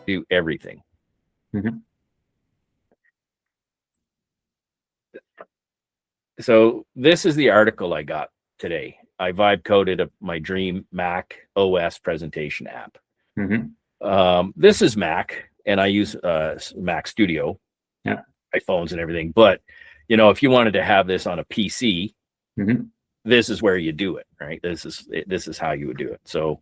do everything. Mm-hmm. So this is the article I got today. I vibe coded my dream Mac OS presentation app. Mm-hmm. This is Mac, and I use Mac Studio, Yeah. iPhones and everything. But if you wanted to have this on a PC, Mm-hmm. this is where you do it, right? This is how you would do it. So,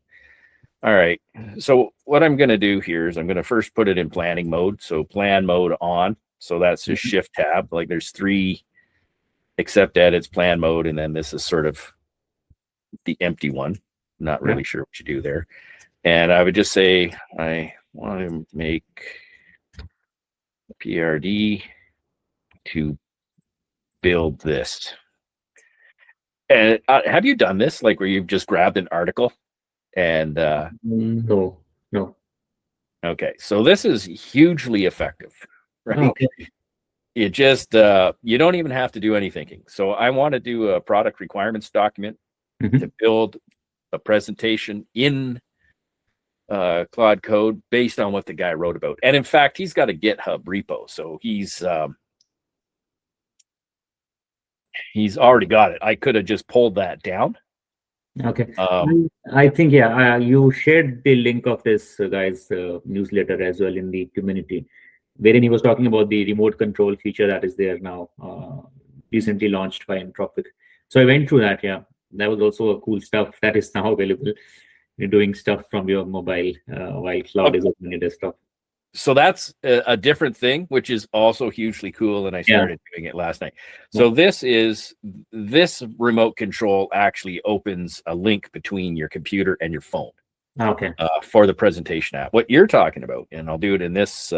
all right. So what I'm going to do here is I'm going to first put it in planning mode. So plan mode on. So that's just shift tab. Like there's 3 accept edits, plan mode, and then this is sort of the empty one. Not really sure what you do there. And I would just say I want to make PRD to build this. And have you done this, like where you've just grabbed an article and No. okay, so this is hugely effective, right? Oh, okay. You just you don't even have to do any thinking. So I want to do a product requirements document to build a presentation in Claude Code based on what the guy wrote about. And in fact, he's got a GitHub repo, so he's already got it. I could have just pulled that down. Okay. I think, you shared the link of this guy's newsletter as well in the community, wherein he was talking about the remote control feature that is there now, recently launched by Anthropic. So I went through that. Yeah, that was also a cool stuff that is now available. You're doing stuff from your mobile while Cloud is open on your desktop. So that's a different thing, which is also hugely cool. And I started doing it last night. So this remote control actually opens a link between your computer and your phone. Okay. For the presentation app. What you're talking about, and I'll do it in this.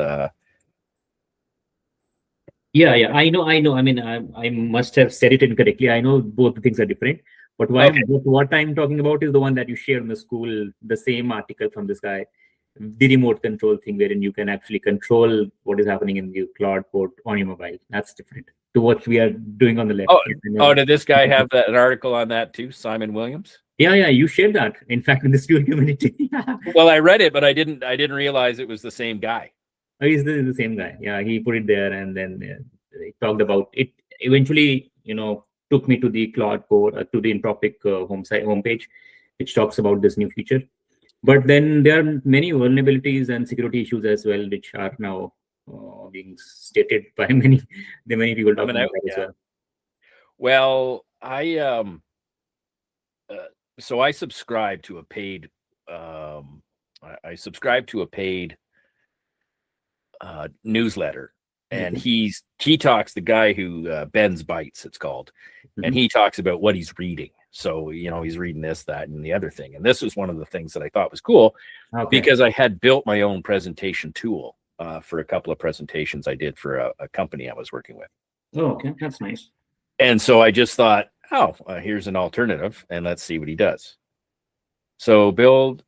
Yeah, I know. I mean, I must have said it incorrectly. I know both the things are different. But what I'm talking about is the one that you shared in the school, the same article from this guy, the remote control thing, wherein you can actually control what is happening in the Claude Code on your mobile. That's different to what we are doing on the left. Did this guy have an article on that too, Simon Williams? Yeah, you shared that. In fact, in the student community. Well, I read it, but I didn't realize it was the same guy. Oh, he's the same guy. Yeah, he put it there, and then he talked about it. Eventually, took me to the Claude Code, to the Anthropic homepage, which talks about this new feature. But then there are many vulnerabilities and security issues as well, which are now being stated by many people talking about that as well. Well, so I subscribe to a paid. Newsletter, and he talks, the guy who bends bites, it's called, and he talks about what he's reading. So he's reading this, that, and the other thing, and this was one of the things that I thought was cool, because I had built my own presentation tool for a couple of presentations I did for a company I was working with. Oh, okay, that's nice. And so I just thought, here's an alternative, and let's see what he does. So build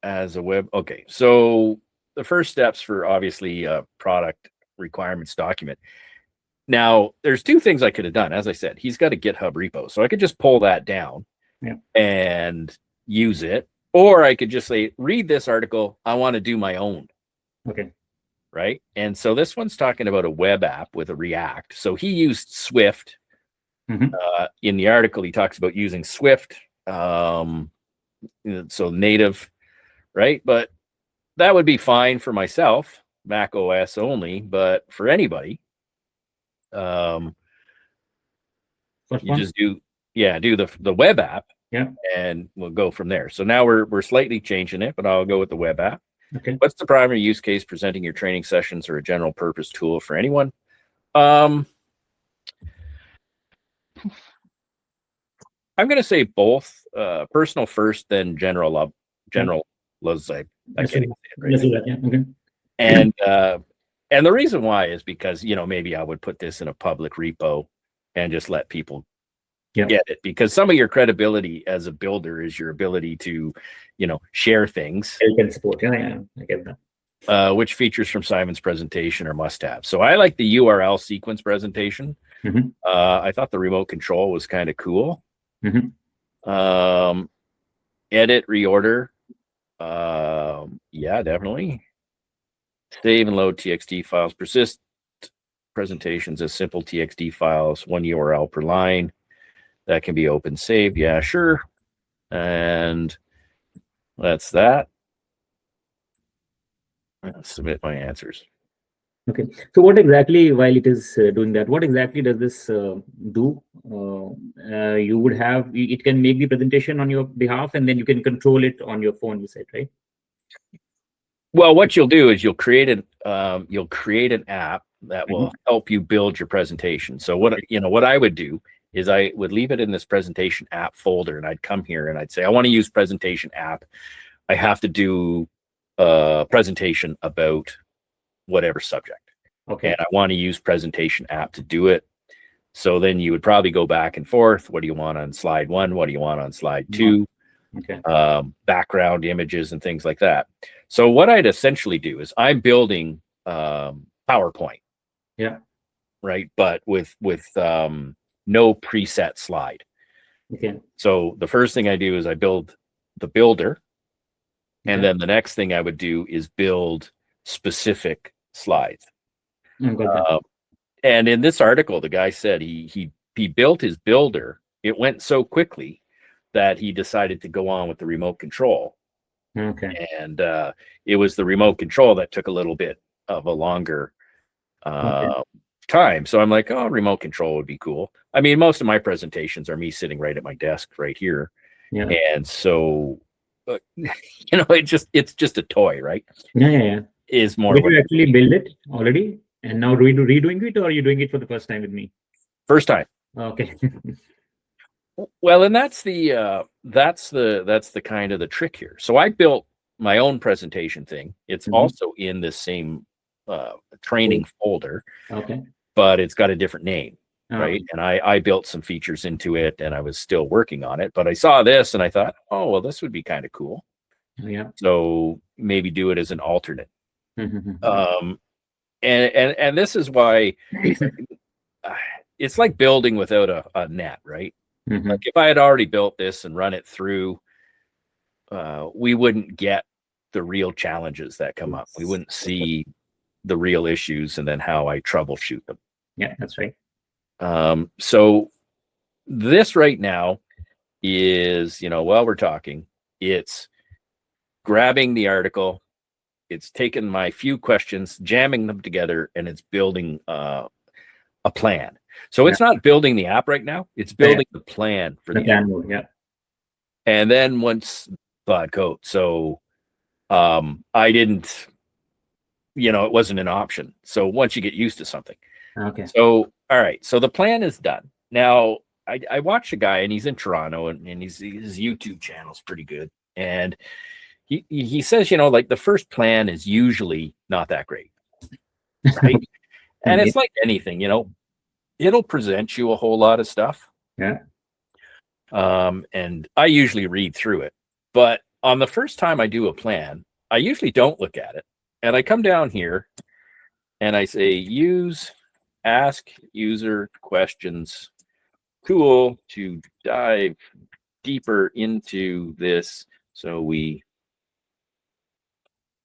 as a web. Okay, so the first steps for obviously a product requirements document. Now, there's 2 things I could have done. As I said, he's got a GitHub repo, so I could just pull that down and use it, or I could just say, read this article. I want to do my own. Okay. Right. And so this one's talking about a web app with a React. So he used Swift. In the article, he talks about using Swift. So native, right? But that would be fine for myself, Mac OS only, but for anybody, you just do the web app, and we'll go from there. So now we're slightly changing it, but I'll go with the web app. Okay. What's the primary use case? Presenting your training sessions or a general purpose tool for anyone? I'm going to say both. Personal first, then general. I can't even say it right. And the reason why is because maybe I would put this in a public repo and just let people get it, because some of your credibility as a builder is your ability to share things. You can support. I get that. Which features from Simon's presentation are must-have? So I like the URL sequence presentation. I thought the remote control was kind of cool. Edit, reorder. Yeah, definitely. Save and load TXT files. Persist presentations as simple TXT files, 1 URL per line. That can be open saved. Yeah, sure. And that's that. I'll submit my answers. Okay. So what exactly, while it is doing that, what exactly does this do? You would have, it can make the presentation on your behalf, and then you can control it on your phone, you said, right? Well, what you'll do is you'll create an app that will help you build your presentation. So what I would do is I would leave it in this presentation app folder, and I'd come here and I'd say, I want to use presentation app. I have to do a presentation about whatever subject. Okay. And I want to use presentation app to do it. So then you would probably go back and forth. What do you want on slide 1? What do you want on slide 2? Okay. Background images and things like that. So what I'd essentially do is I'm building PowerPoint. Yeah. Right. But with no preset slide. Okay. So the first thing I do is I build the builder. And then the next thing I would do is build specific slides. And in this article, the guy said he built his builder. It went so quickly that he decided to go on with the remote control. Okay. And it was the remote control that took a little bit of a longer time. So I'm like, oh, remote control would be cool. I mean, most of my presentations are me sitting right at my desk right here. Yeah. And so, it's just a toy, right? Yeah. Is more. Did you actually build it already? And now redoing it, or are you doing it for the first time with me? First time. Okay. Well, and that's the kind of the trick here. So I built my own presentation thing. It's also in this same training folder. Okay. But it's got a different name, right? And I built some features into it, and I was still working on it. But I saw this, and I thought, oh, well, this would be kind of cool. Yeah. So maybe do it as an alternate. And this is why it's like building without a net, right? Like if I had already built this and run it through, we wouldn't get the real challenges that come up. We wouldn't see the real issues and then how I troubleshoot them. Yeah, that's right. So this right now is, while we're talking, it's grabbing the article, it's taking my few questions, jamming them together, and it's building a plan. So it's not building the app right now, it's building the plan for the app. Yeah. And then once Claude Code. So I didn't, it wasn't an option. So once you get used to something. Okay. So, all right. So the plan is done. Now I watch a guy, and he's in Toronto, and his YouTube channel is pretty good. And he says, like the first plan is usually not that great. Right. And it's like anything, it'll present you a whole lot of stuff. Yeah. And I usually read through it. But on the first time I do a plan, I usually don't look at it. And I come down here and I say, use AskUserQuestions tool to dive deeper into this. So we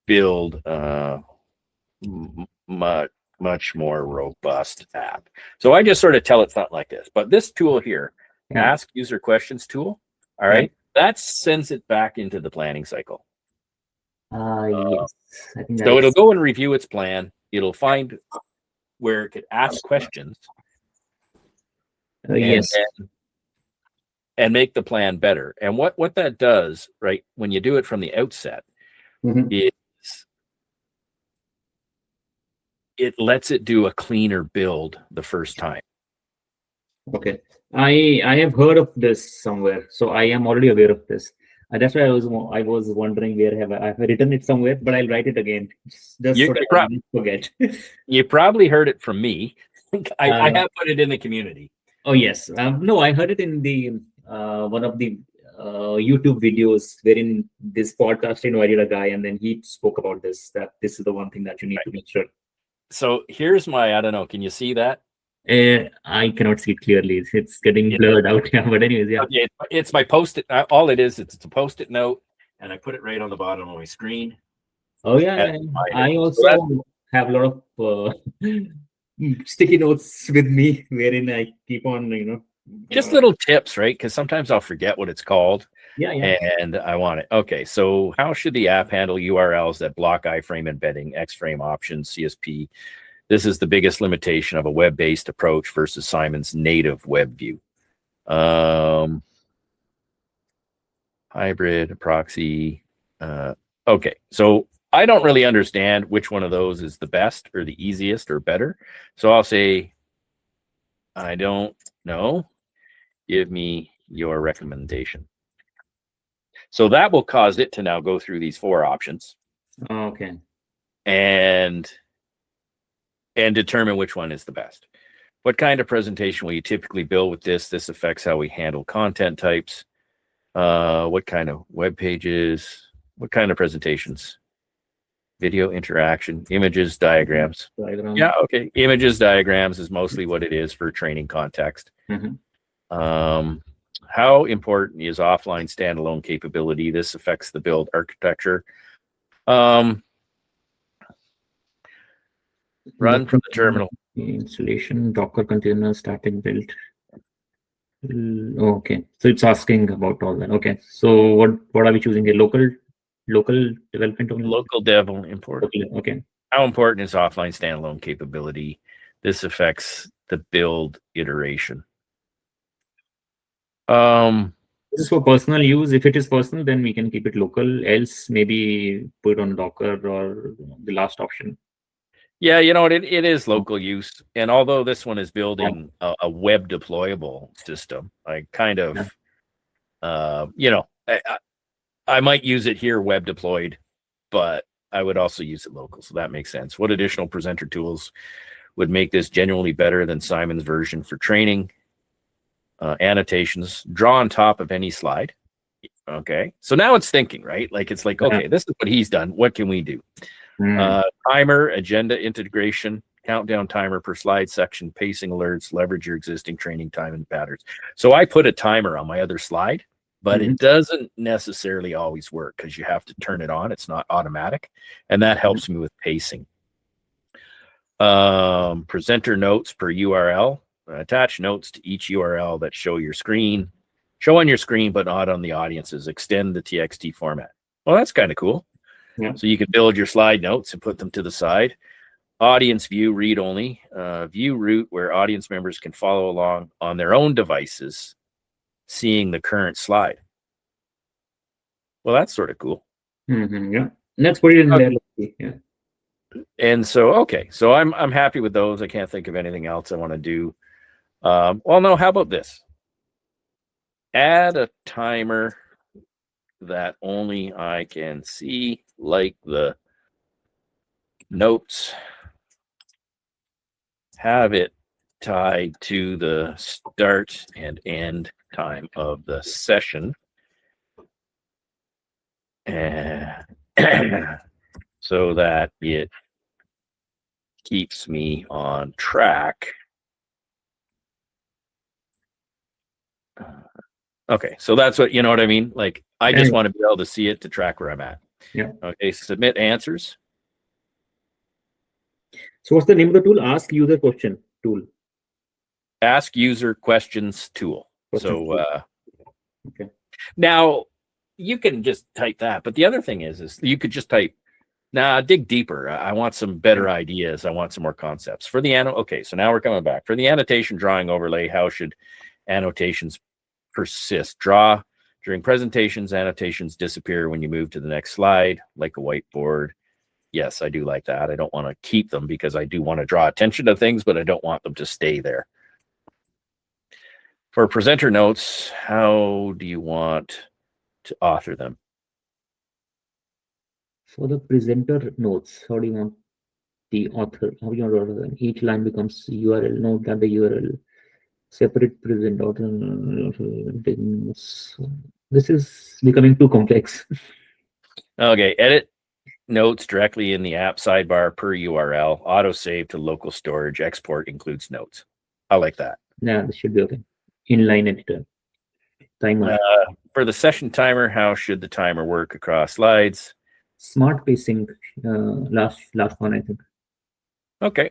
build a much more robust app. So I just sort of tell it something like this. But this tool here, AskUserQuestions tool, all right, that sends it back into the planning cycle. Yes. I think so it'll go and review its plan. It'll find where it could ask questions. Yes. And make the plan better. And what that does, right, when you do it from the outset, is it lets it do a cleaner build the first time. Okay. I have heard of this somewhere, so I am already aware of this. That's why I was wondering where I've written it somewhere, but I'll write it again. Just so that I don't forget. You probably heard it from me. I have put it in the community. Oh yes. No, I heard it in the one of the YouTube videos wherein this podcast invited a guy, and then he spoke about this, that this is the one thing that you need to make sure. So here's my, I don't know, can you see that? I cannot see it clearly. It's getting blurred out. But anyways, yeah. Okay, it's my Post-it. All it is, it's a Post-it note, and I put it right on the bottom of my screen. Oh yeah, I also have a lot of sticky notes with me, wherein I keep on, just little tips, right? Because sometimes I'll forget what it's called. Yeah. And I want it. Okay, so how should the app handle URLs that block iframe embedding, X-frame options, CSP? This is the biggest limitation of a web-based approach versus Simon's native web view. Hybrid, proxy. Okay, so I don't really understand which one of those is the best or the easiest or better. So I'll say, I don't know. Give me your recommendation. So that will cause it to now go through these 4 options. Okay. And determine which one is the best. What kind of presentation will you typically build with this? This affects how we handle content types. What kind of web pages? What kind of presentations? Video interaction, images, diagrams. Yeah, okay. Images, diagrams is mostly what it is for training context. How important is offline standalone capability? This affects the build architecture. Run from the terminal. Installation, Docker container, static build. Okay, so it's asking about all that. Okay, so what are we choosing here? Local development only? Local dev important. Okay. How important is offline standalone capability? This affects the build iteration. This is for personal use. If it is personal, then we can keep it local. Else, maybe put it on Docker or the last option. Yeah, it is local use. And although this one is building a web deployable system, I kind of, I might use it here web deployed, but I would also use it local. So that makes sense. What additional presenter tools would make this genuinely better than Simon's version for training? Annotations, draw on top of any slide. Okay. So now it's thinking, right? Like, it's like, okay, this is what he's done. What can we do? Timer, agenda integration, countdown timer per slide section, pacing alerts, leverage your existing training time and patterns. So I put a timer on my other slide, but it doesn't necessarily always work because you have to turn it on. It's not automatic. And that helps me with pacing. Presenter notes per URL. Attach notes to each URL that show on your screen, but not on the audiences. Extend the TXT format. Well, that's kind of cool. Yeah. So you can build your slide notes and put them to the side. Audience view, read only. View route where audience members can follow along on their own devices, seeing the current slide. Well, that's sort of cool. Yeah. Let's put it in there. Yeah. And so, okay. So I'm happy with those. I can't think of anything else I want to do. Well, no, how about this? Add a timer that only I can see, like the notes. Have it tied to the start and end time of the session. So that it keeps me on track. Okay, so that's what, you know what I mean? Like, I just want to be able to see it to track where I'm at. Yeah. Okay, submit answers. So what's the name of the tool? AskUserQuestion tool. AskUserQuestions tool. So okay. Now you can just type that, but the other thing is you could just type, dig deeper. I want some better ideas. I want some more concepts for the okay, so now we're coming back for the annotation drawing overlay. How should annotations persist? Draw during presentations, annotations disappear when you move to the next slide, like a whiteboard. Yes, I do like that. I don't want to keep them because I do want to draw attention to things, but I don't want them to stay there. For presenter notes, how do you want to author them? For the presenter notes, how do you want the author? How do you want to author them? Each line becomes URL. Note that the URL separate present author. This is becoming too complex. Okay, edit notes directly in the app sidebar per URL. Auto save to local storage. Export includes notes. I like that. Yeah, this should be okay. Inline editor. Timer. For the session timer, how should the timer work across slides? smart pacing, last one, I think. Okay.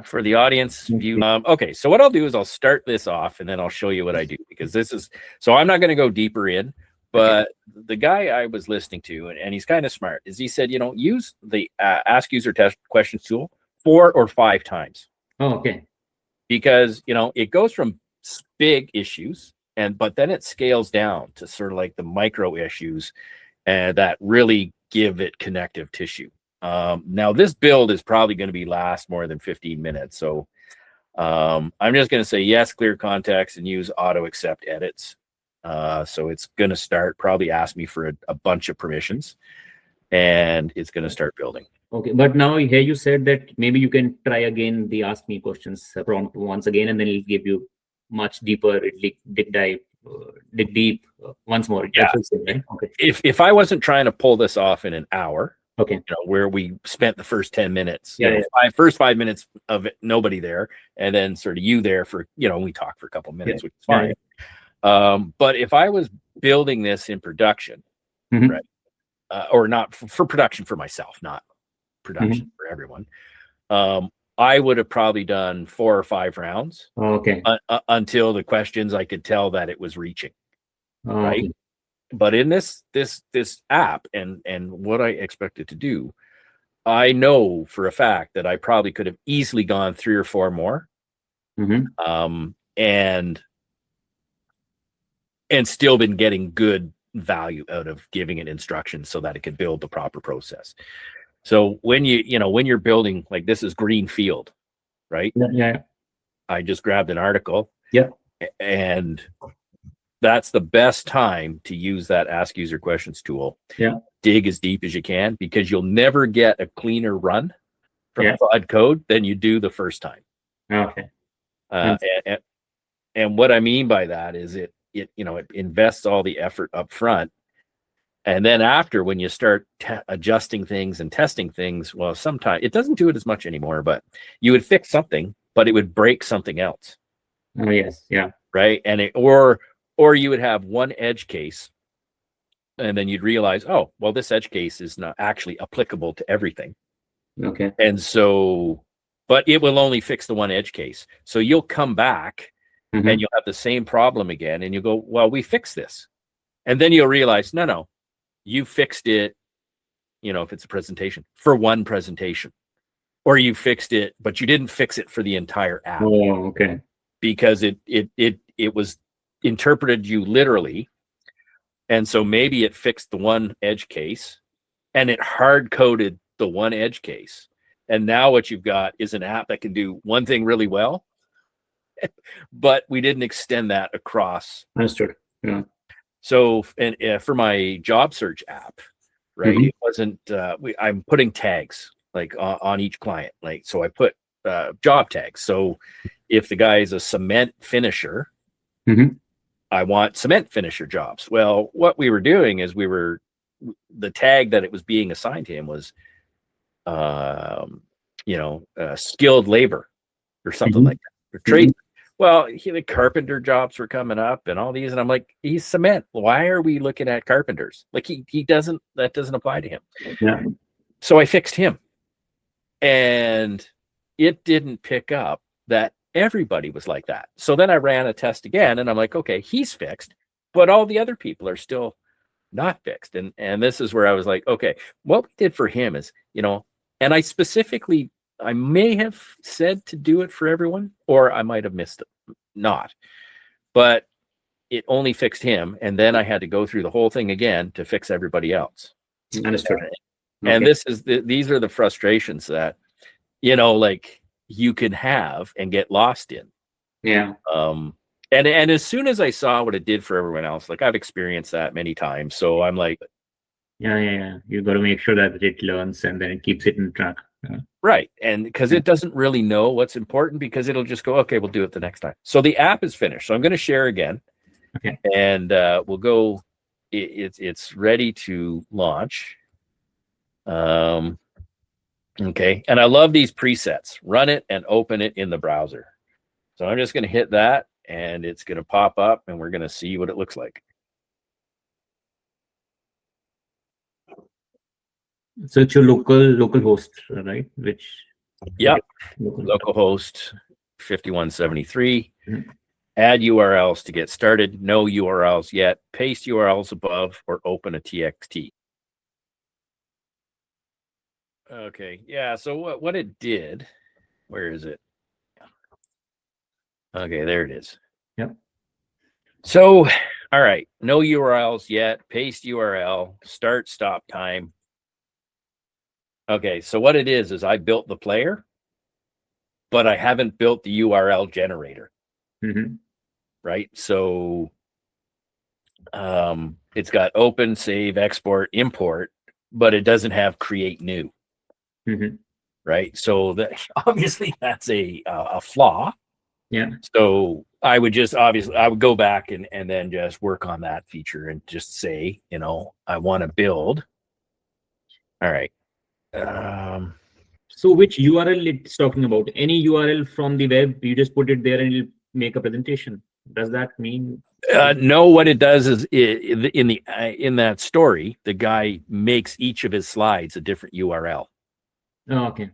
For the audience view, okay, so what I'll do is I'll start this off and then I'll show you what I do, because this is, so I'm not going to go deeper in, but the guy I was listening to, and he's kind of smart, is he said, use the Ask User Questions tool 4 or 5 times. Oh, okay. Because, it goes from big issues, but then it scales down to sort of like the micro issues that really give it connective tissue. Now this build is probably going to last more than 15 minutes. So I'm just going to say yes, clear context, and use auto accept edits. So it's going to start, probably ask me for a bunch of permissions, and it's going to start building. Okay, but now here you said that maybe you can try again the ask me questions prompt once again, and then it'll give you much deeper, dig deep once more. Yeah. Right? Okay. If I wasn't trying to pull this off in an hour, okay, where we spent the first 10 minutes, yeah, first 5 minutes of it, nobody there, and then sort of you there for, we talked for a couple minutes, which is fine. But if I was building this in production, right, or not for production for myself, not production for everyone, I would have probably done 4 or 5 rounds. Okay. Until the questions I could tell that it was reaching, right? Okay. But in this app and what I expected to do, I know for a fact that I probably could have easily gone 3 or 4 more, and still been getting good value out of giving it instructions so that it could build the proper process. So when when you're building, like, this is green field, right? Yeah. I just grabbed an article. Yeah. And that's the best time to use that Ask User Questions tool. Yeah. Dig as deep as you can, because you'll never get a cleaner run from Claude Code than you do the first time. Okay. And what I mean by that is it invests all the effort up front. And then after, when you start adjusting things and testing things, well, sometimes it doesn't do it as much anymore, but you would fix something, but it would break something else. Oh, yes. Yeah. Right. And or you would have one edge case, and then you'd realize, oh, well, this edge case is not actually applicable to everything. Okay. And so, but it will only fix the one edge case. So you'll come back and you'll have the same problem again, and you'll go, well, we fixed this. And then you'll realize, no, you fixed it, if it's a presentation, for one presentation, or you fixed it, but you didn't fix it for the entire app. Oh, okay. Because it was interpreted you literally. And so maybe it fixed the one edge case and it hard coded the one edge case. And now what you've got is an app that can do one thing really well, but we didn't extend that across. Understood. Yeah. So, and for my job search app, right, it wasn't, I'm putting tags like on each client. Like, so I put job tags. So if the guy is a cement finisher, I want cement finisher jobs. Well, what we were doing is the tag that it was being assigned to him was, skilled labor or something like that, or trade. Well, the carpenter jobs were coming up and all these, and I'm like, he's cement. Why are we looking at carpenters? Like, that doesn't apply to him. Yeah. So I fixed him, and it didn't pick up that everybody was like that. So then I ran a test again, and I'm like, okay, he's fixed, but all the other people are still not fixed. And this is where I was like, okay, what we did for him is, and I may have said to do it for everyone, or I might have missed it, not, but it only fixed him. And then I had to go through the whole thing again to fix everybody else. Understood. And these are the frustrations that, like, you can have and get lost in. Yeah. And as soon as I saw what it did for everyone else, like, I've experienced that many times. So I'm like, yeah. You got to make sure that it learns and then it keeps it in track. Yeah. Right. And because it doesn't really know what's important, because it'll just go, okay, we'll do it the next time. So the app is finished. So I'm going to share again. Okay. And we'll go, it's ready to launch. Okay. And I love these presets. Run it and open it in the browser. So I'm just going to hit that, and it's going to pop up, and we're going to see what it looks like. So it's your local host, right? Which Yep. local. Localhost 5173. Mhm. Add URLs to get started. No URLs yet. Paste URLs above or open a TXT. Okay. Yeah. So what it did, where is it? Okay, there it is. Yep. So, all right, no URLs yet. Paste URL, start, stop time. Okay, so what it is I built the player, but I haven't built the URL generator, Mm-hmm. right? So it's got open, save, export, import, but it doesn't have create new, Mm-hmm. right? So that obviously that's a flaw. Yeah. So I would just I would go back and then just work on that feature and just say, I want to build. All right. So which URL it's talking about? Any URL from the web, you just put it there and it'll make a presentation. Does that mean? No, what it does is in that story, the guy makes each of his slides a different URL. Oh, okay.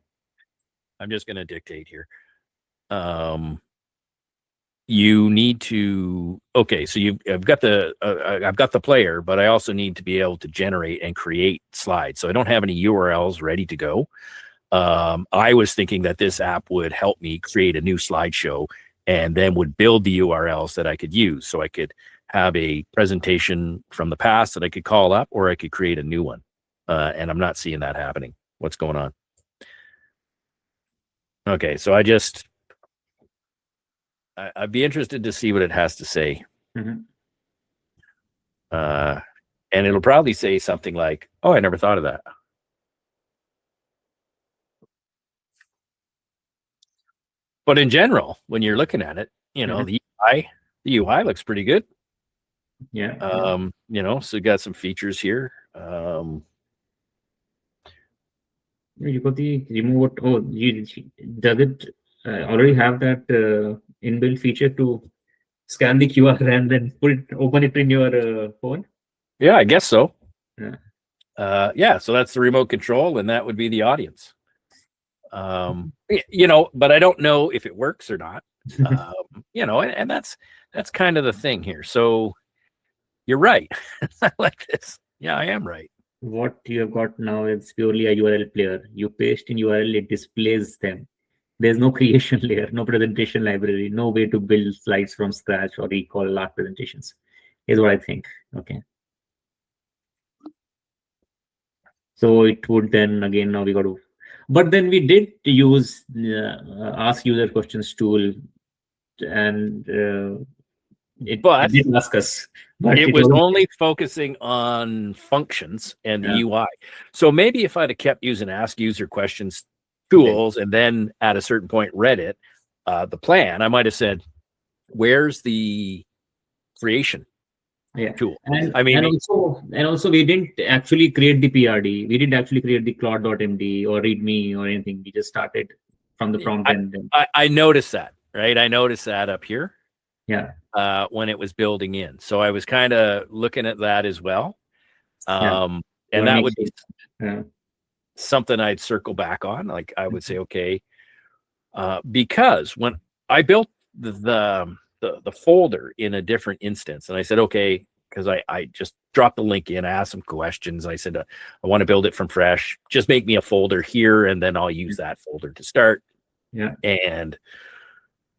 I'm just going to dictate here. You need to, okay, so I've got the player, but I also need to be able to generate and create slides. So I don't have any URLs ready to go. I was thinking that this app would help me create a new slideshow and then would build the URLs that I could use. So I could have a presentation from the past that I could call up, or I could create a new one. And I'm not seeing that happening. What's going on? Okay, so I'd be interested to see what it has to say. Mm-hmm. And it'll probably say something like, "Oh, I never thought of that." But in general, when you're looking at it, Mm-hmm. the UI looks pretty good. Yeah. So you got some features here. You got the remote. Oh, does it already have that inbuilt feature to scan the QR and then open it in your phone? Yeah, I guess so. Yeah. So that's the remote control, and that would be the audience. But I don't know if it works or not. And that's kind of the thing here. So you're right. I like this. Yeah, I am right. What you have got now is purely a URL player. You paste in URL, it displays them. There's no creation layer, no presentation library, no way to build slides from scratch or recall large presentations, is what I think. Okay. So it would then again, now we got to, but then we did use ask user questions tool, and it didn't ask us. But it was only focusing on functions and the UI. So maybe if I'd have kept using ask user questions tools and then at a certain point read it, the plan, I might have said, where's the creation tool? And also we didn't actually create the PRD. We didn't actually create the Claude.md or README or anything. We just started from the prompt. I noticed that, right? I noticed that up here. Yeah. When it was building in. So I was kind of looking at that as well. And that would be something I'd circle back on. Like I would say, okay, because when I built the folder in a different instance, and I said, okay, because I just dropped the link in, I asked some questions. I said, I want to build it from fresh. Just make me a folder here, and then I'll use that folder to start. Yeah. And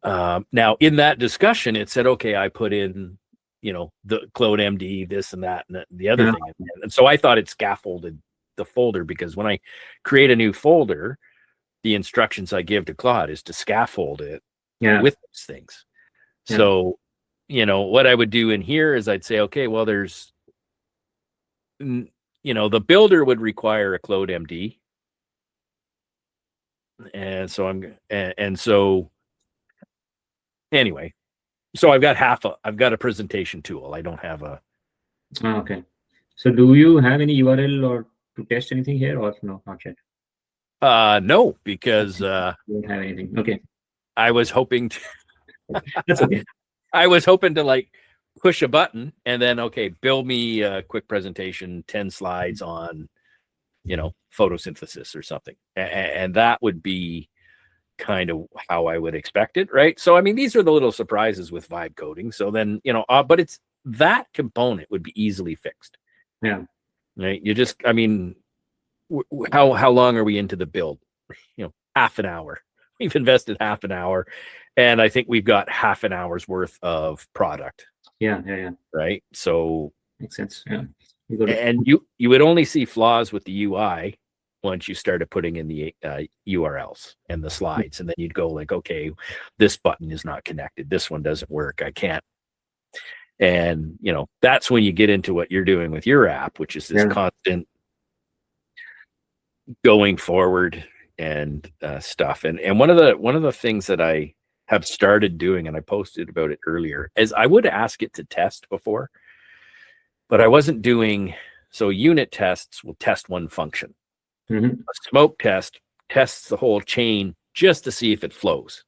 now in that discussion, it said, okay, I put in, the Claude MD, this and that, and the other thing. And so I thought it scaffolded the folder, because when I create a new folder, the instructions I give to Claude is to scaffold it with those things. Yeah. So, what I would do in here is I'd say, okay, well, there's, the builder would require a Claude MD. And so anyway, so I've got a presentation tool. I don't have a. Okay. So do you have any URL or to test anything here, or no, not yet? No, because you don't have anything. Okay. I was hoping to. That's okay. I was hoping to like push a button and then, okay, build me a quick presentation, 10 slides on photosynthesis or something. And that would be kind of how I would expect it, right? So, I mean, these are the little surprises with vibe coding. So then, but it's that component would be easily fixed. Yeah. Right. You just, I mean, how long are we into the build? Half an hour. We've invested half an hour, and I think we've got half an hour's worth of product. Yeah. Right. So makes sense. Yeah. And you would only see flaws with the UI once you started putting in the URLs and the slides, and then you'd go like, okay, this button is not connected. This one doesn't work. I can't. And that's when you get into what you're doing with your app, which is this constant going forward and stuff. And one of the things that I have started doing, and I posted about it earlier, is I would ask it to test before, but I wasn't doing. So unit tests will test one function. Mm-hmm. A smoke test tests the whole chain just to see if it flows.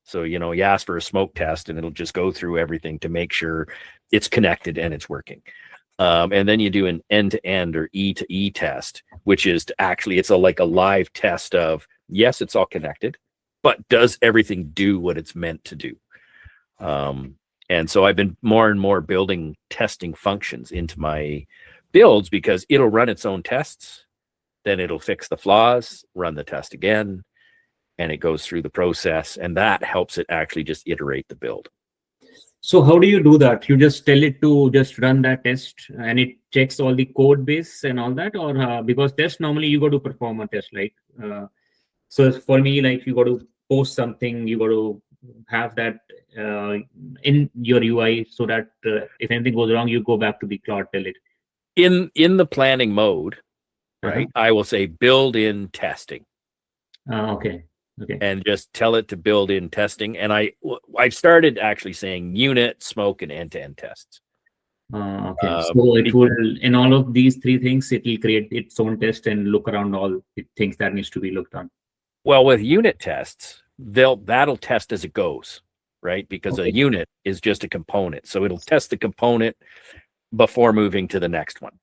So, you ask for a smoke test and it'll just go through everything to make sure it's connected and it's working. And then you do an end-to-end or E-to-E test, which is it's like a live test of, yes, it's all connected, but does everything do what it's meant to do? And so I've been more and more building testing functions into my builds because it'll run its own tests, then it'll fix the flaws, run the test again, and it goes through the process, and that helps it actually just iterate the build. So how do you do that? You just tell it to just run that test and it checks all the code base and all that, or because test normally you got to perform a test, like so for me, like you got to post something, you got to have that in your UI so that if anything goes wrong, you go back to the Claude, tell it. In the planning mode, right? I will say build in testing. Okay. And just tell it to build in testing. And I've started actually saying unit, smoke, and end-to-end tests. Okay. So it will, in all of these three things, it will create its own test and look around all the things that needs to be looked on. Well, with unit tests, that'll test as it goes, right? Because a unit is just a component. So it'll test the component before moving to the next one.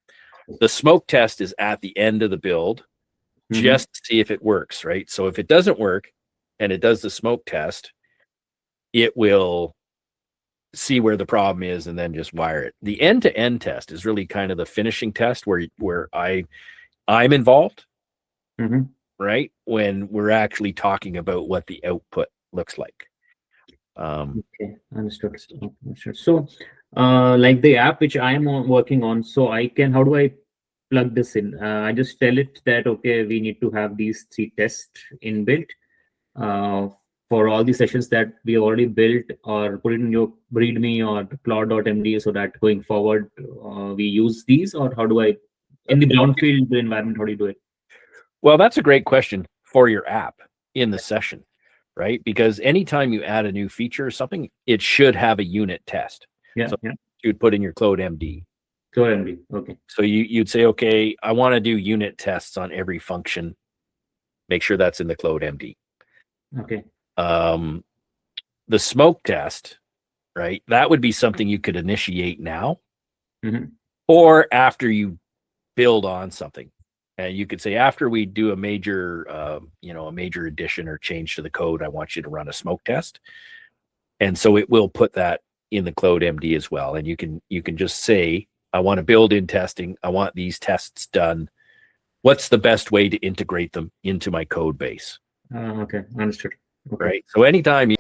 The smoke test is at the end of the build, just to see if it works, right? So if it doesn't work and it does the smoke test, it will see where the problem is and then just wire it. The end-to-end test is really kind of the finishing test where I'm involved, right? When we're actually talking about what the output looks like. Okay, understood. So like the app which I'm working on, so how do I plug this in? I just tell it that, okay, we need to have these three tests inbuilt for all the sessions that we already built, or put it in your README or Claude.md so that going forward we use these, or how do I, in the brownfield environment, how do you do it? Well, that's a great question for your app in the session, right? Because anytime you add a new feature or something, it should have a unit test. So you'd put in your ClodeMD. ClodeMD, okay. So you'd say, okay, I want to do unit tests on every function. Make sure that's in the ClodeMD. Okay. The smoke test, right? That would be something you could initiate now, or after you build on something. And you could say, after we do a major addition or change to the code, I want you to run a smoke test. And so it will put that in the ClodeMD as well. And you can just say, I want to build in testing. I want these tests done. What's the best way to integrate them into my code base? Okay, understood. Okay. Right. So anytime you